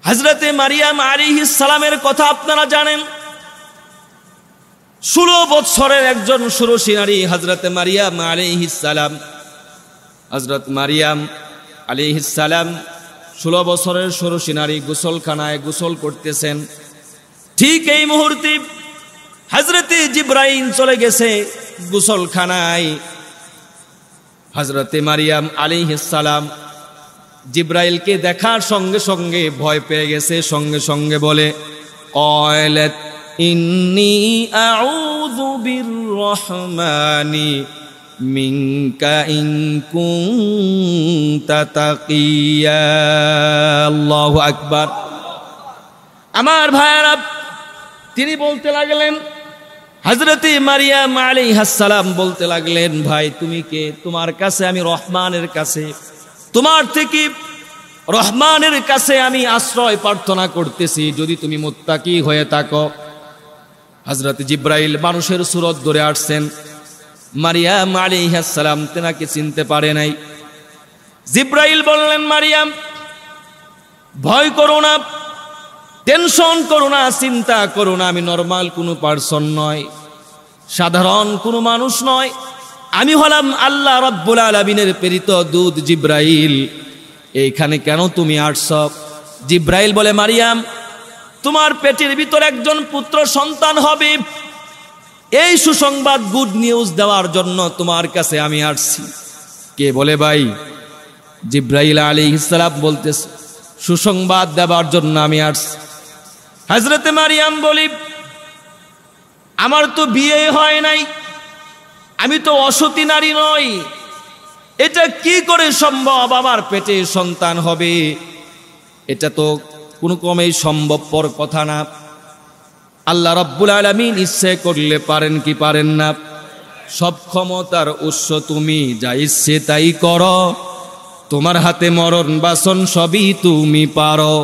হযরতে মারিয়াম আলাইহিস সালামের কথা আপনারা জানেন। 16 বছরের একজন ষোড়শী নারী হযরতে মারিয়াম আলাইহিস সালাম। হযরত মারিয়াম আলাইহিস সালাম 16 বছরের ষোড়শী নারী গোসলখানায় গোসল করতেছেন। ঠিক এই মুহূর্তে হযরতে জিবরাইল চলে গেছে গোসলখানায়। হযরতে মারিয়াম আলাইহিস সালাম জিবরাইলকে দেখার সঙ্গে সঙ্গে ভয় পেয়ে গেছে। সঙ্গে সঙ্গে বলে, ক্বালাত ইন্নী আউযু বিররহমানি মিনকা ইন কুনতা তাকিয়া। আল্লাহু আকবার। আমার ভাইয়েরা, তিনি বলতে লাগলেন, হযরতে মারিয়াম আলাইহিস সালাম বলতে লাগলেন, ভাই তুমি কে? তোমার কাছে আমি রহমানের কাছে, তোমার থেকে রহমানের কাছে আমি আশ্রয় প্রার্থনা করতেছি, যদি তুমি মুত্তাকি হয়ে থাকো। হযরত জিবরাইল মানুষের সুরত ধরে আসছেন। মারিয়াম আলাইহিস সালাম তেনাকে চিনতে পারে নাই। জিবরাইল বললেন, মারিয়াম ভয় করো না, টেনশন করো না, চিন্তা করো না, আমি নরমাল কোনো পার্সন নয়, সাধারণ কোনো মানুষ নয়, আমি হলাম আল্লাহ রাব্বুল আলামিনের প্রেরিত দূত জিবরাইল। এইখানে কেন তুমি আসছ? জিবরাইল বলে, মারিয়াম তোমার পেটের ভিতর একজন পুত্র সন্তান হবে, এই সুসংবাদ গুড নিউজ দেওয়ার জন্য তোমার কাছে আমি আসছি। কে বলে ভাই? জিবরাইল আলাইহিস সালাম বলতেছে, সুসংবাদ দেওয়ার জন্য আমি আসছি। হযরতে মারিয়াম বলি, আমার তো বিয়ে হয় নাই, আমি তো অসতী নারী নই, এটা কি করে সম্ভব আমার পেটে সন্তান হবে? এটা তো কোনো ক্রমেই সম্ভবপর কথা না। আল্লাহ রাব্বুল আলামিন ইচ্ছে করলে পারেন কি পারেন না? সব ক্ষমতার উৎস তুমি, যা ইচ্ছে তাই করো, তোমার হাতে মরণ বাসন সবই তুমি পারো,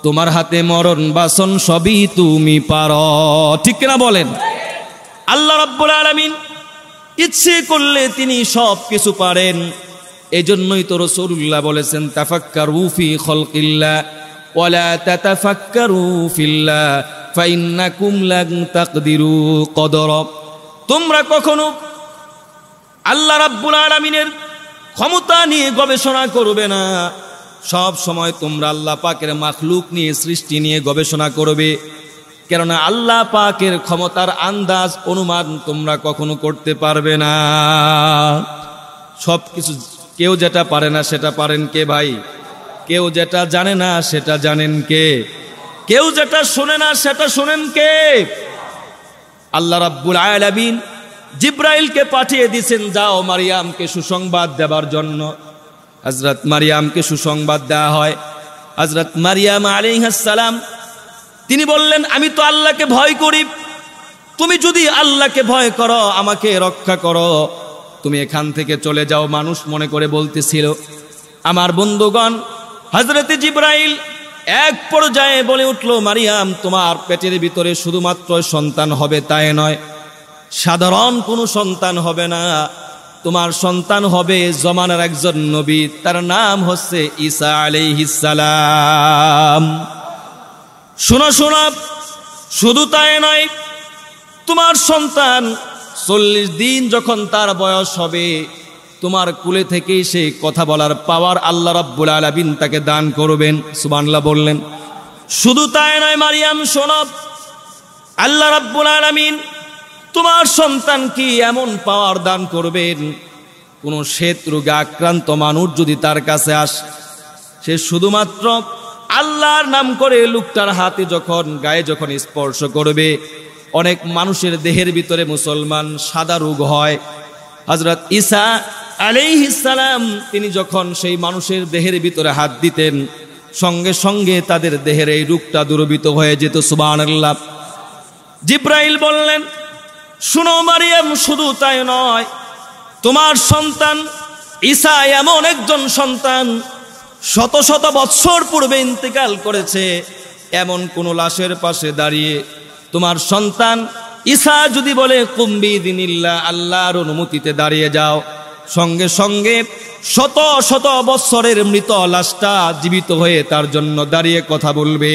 তোমার হাতে মরণ বাসন সবই তুমি পারো। ঠিক কিনা বলেন? আল্লাহ রাব্বুল আলামিন ইচ্ছে করলে তিনি সব কিছু পারেন। এজন্যই তো রাসূলুল্লাহ বলেছেন, তাফাক্কারু ফি খালকিল্লাহ ওয়ালা তাতাফাক্কারু ফিল্লাহ ফাইন্নাকুম লান তাকদিরু কদরা। তোমরা কখনো আল্লাহ রাব্বুল আলামিনের ক্ষমতা নিয়ে গবেষণা করবে না, সব সময় তোমরা আল্লাহ পাকের মাখলুক নিয়ে, সৃষ্টি নিয়ে গবেষণা করবে। কেননা আল্লাহ পাকের ক্ষমতার আন্দাজ অনুমান তোমরা কখনো করতে পারবে না। সব কিছু কেউ যেটা পারে না সেটা পারেন কে ভাই? কেউ যেটা জানে না সেটা জানেন কে? কেউ যেটা শোনে না সেটা শোনেন কে? আল্লাহ রাব্বুল আলামিন জিবরাইলকে পাঠিয়ে দিয়েছেন, যাও মারিয়ামকে সুসংবাদ দেবার জন্য। হযরত মারিয়ামকে সুসংবাদ দেওয়া হয়। হযরত মারিয়াম আলাইহিস সালাম তিনি বললেন, আমি তো আল্লাহকে ভয় করি, তুমি যদি আল্লাহকে ভয় করো আমাকে রক্ষা করো, তুমি এখান থেকে চলে যাও। মানুষ মনে করে বলতেছিল। আমার বন্ধুগণ, হযরত জিবরাইল এক পর্যায়ে বলে উঠল, মারিয়াম তোমার পেটের ভিতরে শুধুমাত্র সন্তান হবে তাই নয়, সাধারণ কোনো সন্তান হবে না, তোমার সন্তান হবে জমানার একজন নবী, তার নাম হচ্ছে ঈসা আলাইহিস সালাম। শোনো শোনো, শুধু তাই নয়, তোমার সন্তান 40 দিন যখন তার বয়স হবে, তোমার কুলে থেকেই সে কথা বলার পাওয়ার আল্লাহ রাব্বুল আলামিন তাকে দান করবেন। সুবহানাল্লাহ বললেন। শুধু তাই নয় মারিয়াম, শোনো, আল্লাহ রাব্বুল আলামিন তোমার সন্তান কি এমন পাওয়ার দান করবেন, কোন শ্বেত রোগে আক্রান্ত মানুষ যদি তার কাছে আসে, সে শুধুমাত্র আল্লাহর নাম করে লোকটার হাতে যখন গায়ে যখন স্পর্শ করবে, অনেক মানুষের দেহের ভিতরে মুসলমান সাদা রোগ হয়। হযরত ঈসা আলাইহিস সালাম তিনি যখন সেই মানুষের দেহের ভিতরে হাত দিতেন, সঙ্গে সঙ্গে তাদের দেহের এই রোগটা দূরীভূত হয়ে যেত। সুবহানাল্লাহ। জিবরাইল বললেন, শুনো মারিয়াম, শুধু তাই নয়, তোমার সন্তান ঈসা এমন একজন সন্তান শত শত বৎসর পূর্বে ইন্তেকাল করেছে, এমন কোন লাশের পাশে দাঁড়িয়ে তোমার সন্তান ঈসা যদি বলে কুম বিইযনিল্লাহ, আল্লাহর অনুমতিতে দাঁড়িয়ে যাও, সঙ্গে সঙ্গে শত শত বৎসরের মৃত লাশটা জীবিত হয়ে তার জন্য দাঁড়িয়ে কথা বলবে।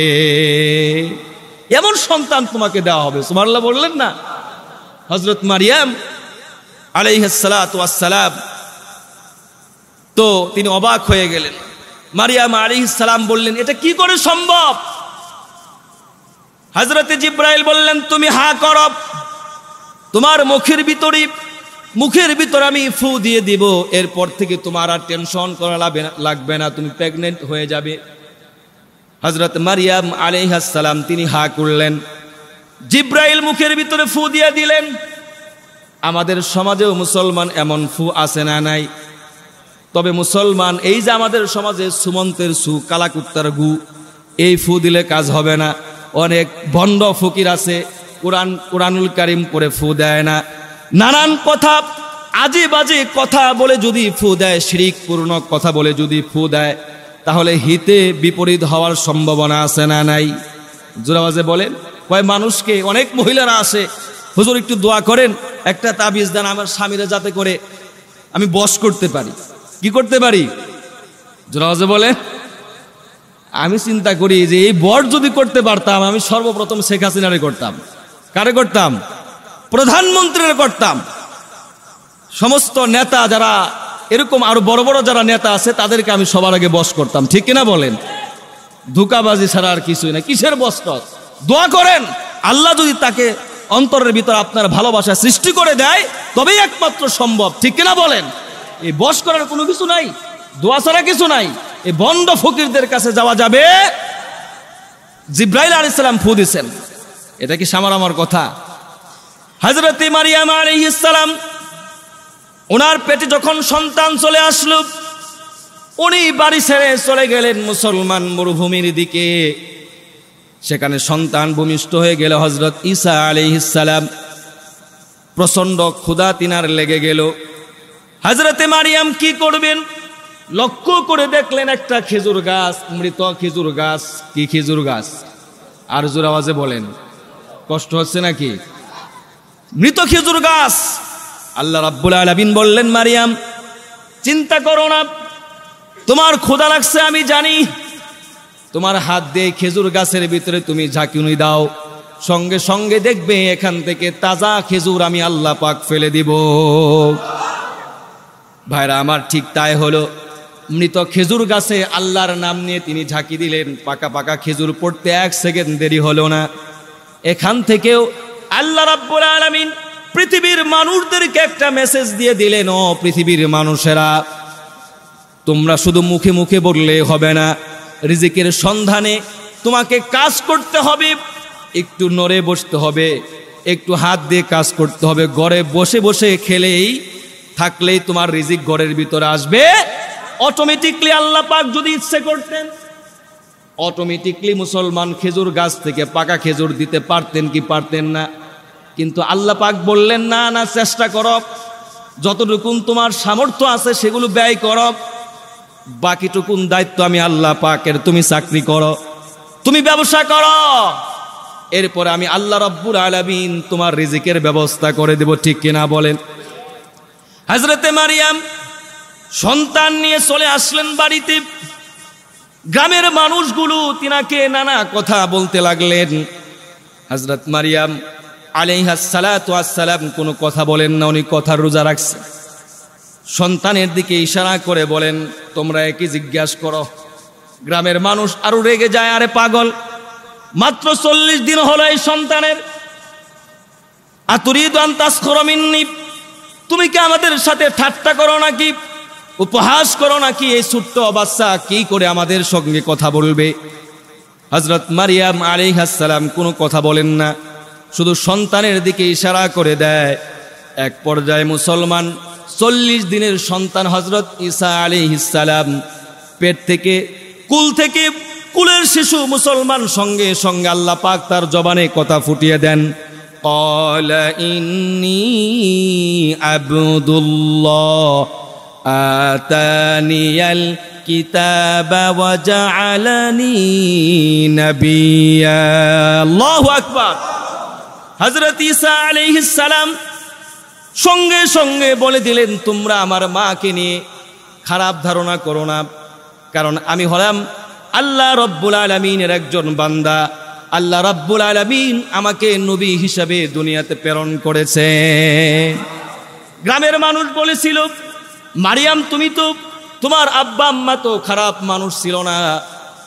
এমন সন্তান তোমাকে দেওয়া হবে। সুবহানাল্লাহ বললেন না? হযরত মারিয়াম আলাইহিস সালাতু ওয়াস সালাম তো তিনি অবাক হয়ে গেলেন। মারিয়াম আলাইহিস সালাম বললেন, এটা কি করে সম্ভব? হযরত জিবরাইল বললেন, তুমি হা করো, তোমার মুখের ভিতর আমি ফু দিয়ে দিব, এরপর থেকে তোমার আর টেনশন করা লাগবে না, তুমি প্রেগনেন্ট হয়ে যাবে। হযরত মারিয়াম আলাইহিস সালাম তিনি হা করলেন। জিবরাইল মুখের ভিতরে ফু দিয়ে দিলেন। আমাদের সমাজেও মুসলমান এমন ফু আছে না নাই? তবে মুসলমান এই যে আমাদের সমাজে সুমন্তের সু, কালাকুত্তার গু, এই ফু দিলে কাজ হবে না। অনেক ভণ্ড ফকির আছে, কোরআনুল কারীম পড়ে ফু দেয় না, নানান কথা আজে বাজে কথা বলে যদি ফু দেয়, শিরকপূর্ণ কথা বলে যদি ফু দেয়, তাহলে হিতে বিপরীত হওয়ার সম্ভাবনা আছে না নাই? জোরাবাজে বলেন। কয় মানুষকে, অনেক মহিলারা আসে, হুজুর একটু দোয়া করেন, একটা তাবিজ দেন আমার স্বামীরা যাতে করে আমি বশ করতে পারি। কি করতে পারি? জোরাবাজে বলে। আমি চিন্তা করি যে এই বর যদি করতে পারতাম, আমি সর্বপ্রথম শেখ হাসিনারে করতাম। কারে করতাম? প্রধানমন্ত্রীরে করতাম। সমস্ত নেতা যারা এরকম আরো বড় বড় যারা নেতা আছে তাদেরকে আমি সবার আগে বশ করতাম। ঠিক কিনা বলেন? ধোঁকাবাজি ছাড়া আর কিছুই না। কিসের বশ? দোয়া করেন, আল্লাহ যদি তাকে অন্তরের ভিতর আপনার ভালোবাসা সৃষ্টি করে দেয় তবেই একমাত্র সম্ভব। ঠিক কিনা বলেন? এই বশ করার কোনো কিছু নাই, দোয়া ছাড়া কিছু নাই। এই বন্ড ফকিরদের কাছে যাওয়া যাবে। জিবরাইল আলাইহিস সালাম ফু দিয়েছেন, এটা কি সামার আমার কথা? হযরত মারিয়াম আলাইহিস সালাম ওনার পেটে যখন সন্তান চলে আসলো, উনি বাড়ি ছেড়ে চলে গেলেন মুসলমান মরুভূমির দিকে। সেখানে সন্তান ভূমিষ্ঠ হয়ে গেল হযরত ঈসা আলাইহিস সালাম। প্রচন্ড ক্ষুধা তিনার লেগে গেল। হযরত মারিয়াম কি করবেন? লক্ষ্য করে দেখলেন একটা খেজুর গাছ, মৃত খেজুর গাছ। কি খেজুর গাছ? আর জোর আওয়াজে বলেন, কষ্ট হচ্ছে নাকি? মৃত খেজুর গাছ। আল্লাহ রাব্বুল আলামিন বললেন, মারিয়াম চিন্তা করো না, তোমার ক্ষুধা লাগছে আমি জানি, তোমার হাত দিয়ে খেজুর গাছের ভিতরে তুমি ঝাঁকুনি দাও, সঙ্গে সঙ্গে দেখবে এখান থেকে তাজা খেজুর আমি আল্লাহ পাক ফেলে দিব। ভাইরা আমার, ঠিক তাই হলো। মৃত খেজুর গাছে আল্লাহর নাম নিয়ে তিনি ঝাঁকি দিলেন, পাকা পাকা খেজুর পড়তে 1 সেকেন্ড দেরি হলো না। এখান থেকেও আল্লাহ রাব্বুল আলামিন পৃথিবীর মানুষদেরকে একটা মেসেজ দিয়ে দিলেন, ও পৃথিবীর মানুষেরা, তোমরা শুধু মুখে মুখে বললে হবে না, রিজিকের সন্ধানে তোমাকে কাজ করতে হবে, একটু নড়ে বসতে হবে, একটু হাত দিয়ে কাজ করতে হবে। ঘরে বসে বসে খেলেই থাকলেই তোমার রিজিক ঘরের ভিতরে আসবে অটোমেটিকলি। আল্লাহ পাক যদি ইচ্ছে করতেন অটোমেটিকলি মুসলমান খেজুর গাছ থেকে পাকা খেজুর দিতে পারতেন কি পারতেন না? কিন্তু আল্লাহ পাক বললেন, না না, চেষ্টা করো, যতটুকুন তোমার সামর্থ্য আছে সেগুলো ব্যয় করো, বাকিটুকুন দায়িত্ব আমি আল্লাহ পাকের, তুমি চাকরি করো, তুমি ব্যবসা করো, এরপরে আমি আল্লাহ রাব্বুল আলামিন তোমার রিজিকের ব্যবস্থা করে দেব। ঠিক কিনা বলেন? হযরতে মারিয়াম সন্তান নিয়ে চলে আসলেন বাড়িতে। গ্রামের মানুষগুলো তিনাকে নানা কথা বলতে লাগলেন। হযরত মারিয়াম আলাইহাস সালাতু ওয়াস সালাম কোনো কথা বলেন না, উনি কথার রোজা রাখছেন। সন্তানের দিকে ইশারা করে বলেন, তোমরা একই জিজ্ঞাসা করো। গ্রামের মানুষ আরো রেগে যায়, আরে পাগল, মাত্র 40 দিন হলো এই সন্তানের, আতুরিদু আন তাসখুরা মিন্নি, তুমি কি আমাদের সাথে ঠাট্টা করো নাকি, উপহাস করো নাকি? এই ছোট্ট বাচ্চা কি করে আমাদের সঙ্গে কথা বলবে? হযরত মারিয়াম আলাইহাস সালাম কোনো কথা বলেন না, শুধু সন্তানের দিকে ইশারা করে দেয়। এক পর্যায়ে মুসলমান 40 দিনের সন্তান হযরত ঈসা আলাইহিস সালাম পেট থেকে, কুলের শিশু মুসলমান সঙ্গে সঙ্গে আল্লাহ পাক তার জবানে কথা ফুটিয়ে দেন, ক্বালা ইন্নী আবদুল্লাহ আতানিয়াল কিতাবা ওয়া জাআলানি নাবিয়্যা। আল্লাহু আকবার। হযরত ঈসা আলাইহিস সালাম সঙ্গে সঙ্গে বলে দিলেন, তোমরা আমার মাকে নিয়ে খারাপ ধারণা করো না, কারণ আমি হলাম আল্লাহ রব্বুল আলামিনের একজন বান্দা। আল্লাহ রব্বুল আলামিন আমাকে নবী হিসাবে দুনিয়াতে প্রেরণ করেছে। গ্রামের মানুষ বলেছিল, মারিয়াম তুমি তো, তোমার আব্বা আম্মা তো খারাপ মানুষ ছিল না,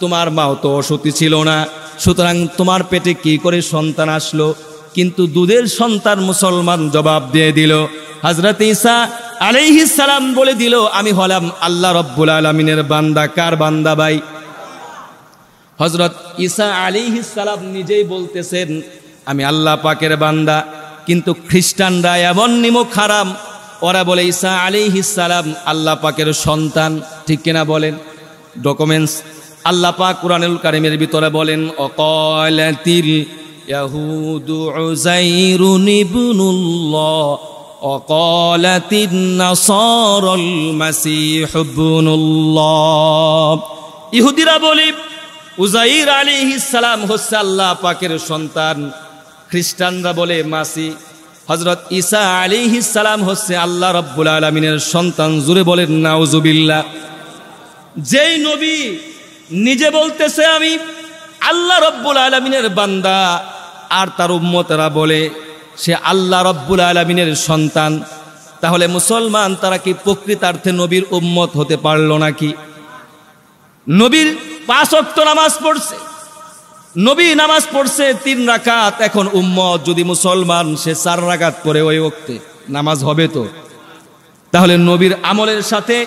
তোমার মাও তো অসতী ছিল না, সুতরাং তোমার পেটে কি করে সন্তান আসলো? কিন্তু দুধের সন্তান মুসলমান জবাব দিয়ে দিল, হযরত ঈসা আলাইহিস সালাম বলে দিল, আমি হলাম আল্লাহ রব্বুল আলামিনের বান্দা। কার বান্দা ভাই? হযরত ঈসা আলাইহিস সালাম নিজেই বলতেছেন, আমি আল্লাহ পাকের বান্দা। কিন্তু খ্রিস্টানরা এমন নিমক হারাম, ওরা বলে ঈসা আলাইহিস সালাম আল্লাহ পাকের সন্তান। ঠিক কিনা বলেন? ডকুমেন্টস আল্লাহ পাক কুরআনুল কারীমের ভিতরে বলেন, অকালাতিল ইয়াহুদু উযাইরুন ইবনুল্লাহ অকালাতিন নাসারাল মাসীহ ইবনুল্লাহ। ইহুদিরা বলে উযাইর আলাইহিস সালাম হচ্ছে আল্লাহ পাকের সন্তান, খ্রিস্টানরা বলে মাসি হযরত ঈসা আলাইহিস সালাম হচ্ছে আল্লাহ রাব্বুল আলামিনের সন্তান। জোরে বলেন নাউজুবিল্লাহ। যেই নবী নিজে বলতেছে আমি আল্লাহ রাব্বুল আলামিনের বান্দা, আর তার উম্মতেরা বলে সে আল্লাহ রাব্বুল আলামিনের সন্তান, তাহলে মুসলমান তারা কি প্রকৃতার্থে নবীর উম্মত হতে পারল নাকি? নবীর 5 ওয়াক্ত নামাজ পড়ছে, নবী নামাজ পড়ছে 3 রাকাত, এখন উম্মত যদি মুসলমান সে 4 রাকাত পড়ে ওই ওয়াক্তে নামাজ হবে তো? তাহলে নবীর আমলের সাথে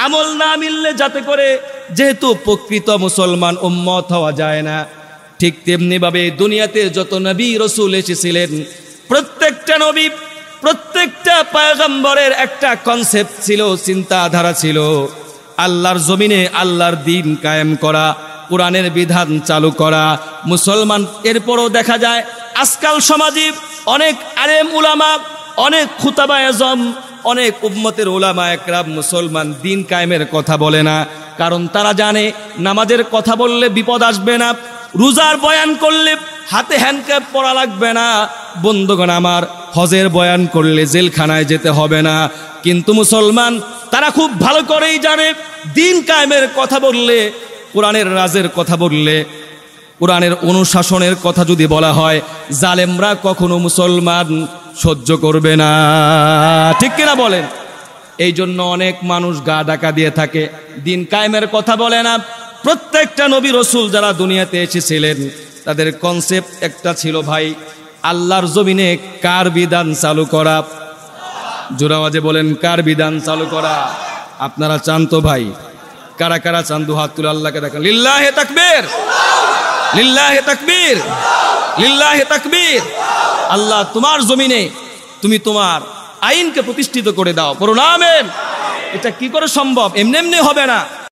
আমল না মিললে যাতে করে যেহেতু প্রকৃত মুসলমান উম্মত হওয়া যায় না, ঠিক তেমনি ভাবে দুনিয়াতে যত নবী রাসূল এসেছিলেন প্রত্যেকটা নবী প্রত্যেকটা পয়গম্বরের একটা কনসেপ্ট ছিল, চিন্তাধারা ছিল, আল্লাহর জমিনে আল্লাহর দ্বীন কায়েম করা, কোরআনের বিধান চালু করা। মুসলমান এরপরও দেখা যায় আজকাল সমাজে অনেক আলেম উলামা, অনেক খুতাবা আজম, অনেক উম্মতের উলামা একরাম মুসলমান দ্বীন কায়েমের কথা বলে না, কারণ তারা জানে নামাজের কথা বললে বিপদ আসবে না, রোজার বয়ান করলে হাতে হ্যান্ডক্যাপ পরা লাগবে না, বন্ধুগণ আমার হজের বয়ান করলে জেলখানায় যেতে হবে না। কিন্তু মুসলমান তারা খুব ভালো করেই জানে দ্বীন কায়েমের কথা বললে, কোরআনের রাজের কথা বললে, কোরআনের অনুশাসনের কথা যদি বলা হয়, জালেমরা কখনো মুসলমান সহ্য করবে না। ঠিক কিনা বলেন? এই জন্য অনেক মানুষ গা ঢাকা দিয়ে থাকে, দ্বীন কায়েমের কথা বলে না। প্রত্যেকটা নবী রাসূল যারা দুনিয়াতে এসেছিলেন তাদের কনসেপ্ট একটা ছিল ভাই, আল্লাহর জমিনে কার বিধান চালু করা। জোরে আওয়াজে বলেন, কার বিধান চালু করা? আপনারা চান তো ভাই? কারা কারা চান? দু হাত তুলে আল্লাহকে দেখেন। লিল্লাহে তাকবীর, লিল্লাহে তাকবীর, লিল্লাহে তাকবীর। আল্লাহ তোমার জমিনে তুমি তোমার আইনকে প্রতিষ্ঠিত করে দাও। পড়ুন আমিন। এটা কি করে সম্ভব? এমনি এমনি হবে না।